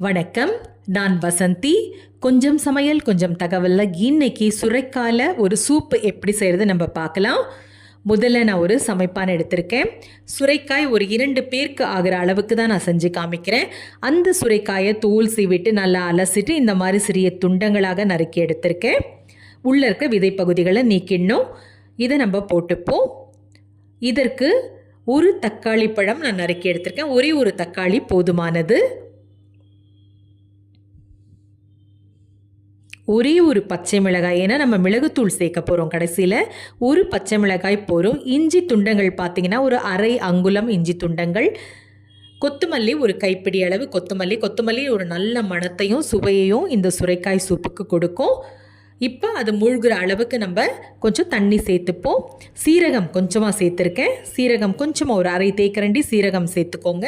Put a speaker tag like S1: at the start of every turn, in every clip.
S1: வணக்கம், நான் வசந்தி. கொஞ்சம் சமையல் கொஞ்சம் தகவலில் இன்னைக்கு சுரைக்காயில் ஒரு சூப்பு எப்படி செய்கிறது நம்ம பார்க்கலாம். முதல்ல நான் ஒரு சமைப்பான் எடுத்திருக்கேன். சுரைக்காய் ஒரு 2 பேருக்கு ஆகிற அளவுக்கு தான் நான் செஞ்சு காமிக்கிறேன். அந்த சுரைக்காயை தோல் சீவிட்டு நல்லா அலசிட்டு இந்த மாதிரி சிறிய துண்டங்களாக நறுக்கி எடுத்திருக்கேன். உள்ளே இருக்க விதை பகுதிகளை நீக்கிடணும். இதை நம்ம போட்டுப்போம். இதற்கு ஒரு தக்காளி பழம் நான் நறுக்கி எடுத்திருக்கேன். ஒரே ஒரு தக்காளி போதுமானது. ஒரே ஒரு பச்சை மிளகாய், ஏன்னா நம்ம மிளகுத்தூள் சேர்க்க போகிறோம். கடைசியில் ஒரு பச்சை மிளகாய் போகிறோம். இஞ்சி துண்டங்கள் பார்த்திங்கன்னா ஒரு அரை அங்குலம் இஞ்சி துண்டங்கள். கொத்தமல்லி ஒரு கைப்பிடி அளவு கொத்தமல்லி ஒரு நல்ல மணத்தையும் சுவையையும் இந்த சுரைக்காய் சூப்புக்கு கொடுக்கும். இப்போ அது மூழ்கிற அளவுக்கு நம்ம கொஞ்சம் தண்ணி சேர்த்துப்போம். சீரகம் கொஞ்சமாக சேர்த்துருக்கேன். சீரகம் கொஞ்சமாக ஒரு அரை தேக்கரண்டி சீரகம் சேர்த்துக்கோங்க.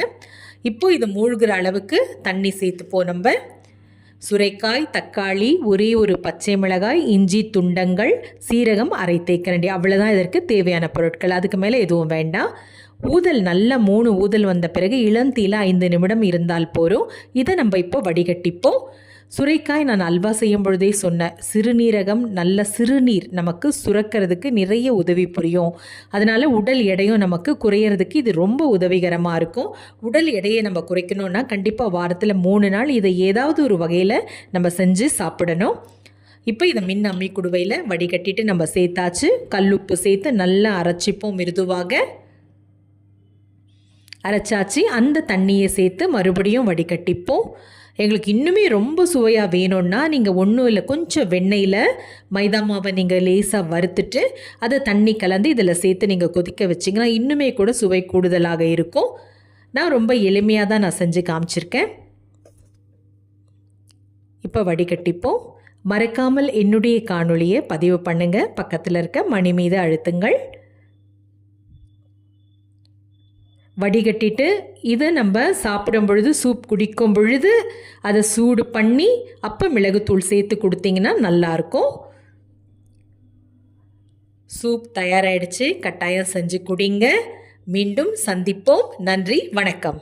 S1: இப்போது இது மூழ்கிற அளவுக்கு தண்ணி சேர்த்துப்போம். நம்ம சுரைக்காய், தக்காளி, ஒரே ஒரு பச்சை மிளகாய், இஞ்சி துண்டங்கள், சீரகம் அரை தேக்கரண்டி, அவ்வளோதான் இதற்கு தேவையான பொருட்கள். அதுக்கு மேலே எதுவும் வேண்டாம். ஊதல் நல்ல 3 ஊதல் வந்த பிறகு இளந்தீயில் 5 நிமிடம் இருந்தால் போகிறோம். இதை நம்ம இப்போ வடிகட்டிப்போம். சுரைக்காய் நான் அல்வா செய்யும் பொழுதே சொன்னேன், சிறுநீரகம் நல்ல சிறுநீர் நமக்கு சுரக்கிறதுக்கு நிறைய உதவி புரியும். அதனால் உடல் எடையும் நமக்கு குறையிறதுக்கு இது ரொம்ப உதவிகரமாக இருக்கும். உடல் எடையை நம்ம குறைக்கணுன்னா கண்டிப்பாக வாரத்தில் 3 நாள் இதை ஏதாவது ஒரு வகையில் நம்ம செஞ்சு சாப்பிடணும். இப்போ இதை மின் அம்மி குடுவையில் வடிகட்டிட்டு நம்ம சேர்த்தாச்சு. கல்லுப்பு சேர்த்து நல்லா அரைச்சிப்போம். மிருதுவாக அரைச்சாச்சு. அந்த தண்ணியை சேர்த்து மறுபடியும் வடிகட்டிப்போம். எங்களுக்கு இன்னுமே ரொம்ப சுவையாக வேணும்னா நீங்கள் ஒன்றும் இல்லை, கொஞ்சம் வெண்ணெயில் மைதா மாவை நீங்கள் லேசாக வறுத்துட்டு அதை தண்ணி கலந்து இதில் சேர்த்து நீங்கள் கொதிக்க வச்சிங்கன்னா இன்னுமே கூட சுவை கூடுதலாக இருக்கும். நான் ரொம்ப எளிமையாக தான் நான் செஞ்சு காமிச்சிருக்கேன். இப்போ வடிகட்டிப்போம். மறக்காமல் என்னுடைய காணொளியை பதிவு பண்ணுங்கள். பக்கத்தில் இருக்க மணி மீது அழுத்துங்கள். வடிகட்டிட்டு இதை நம்ம சாப்பிடும் பொழுது, சூப் குடிக்கும் பொழுது அதை சூடு பண்ணி அப்போ மிளகுத்தூள் சேர்த்து கொடுத்தீங்கன்னா நல்லாயிருக்கும். சூப் தயாராகிடுச்சு. கட்டாயம் செஞ்சு குடிங்க. மீண்டும் சந்திப்போம். நன்றி, வணக்கம்.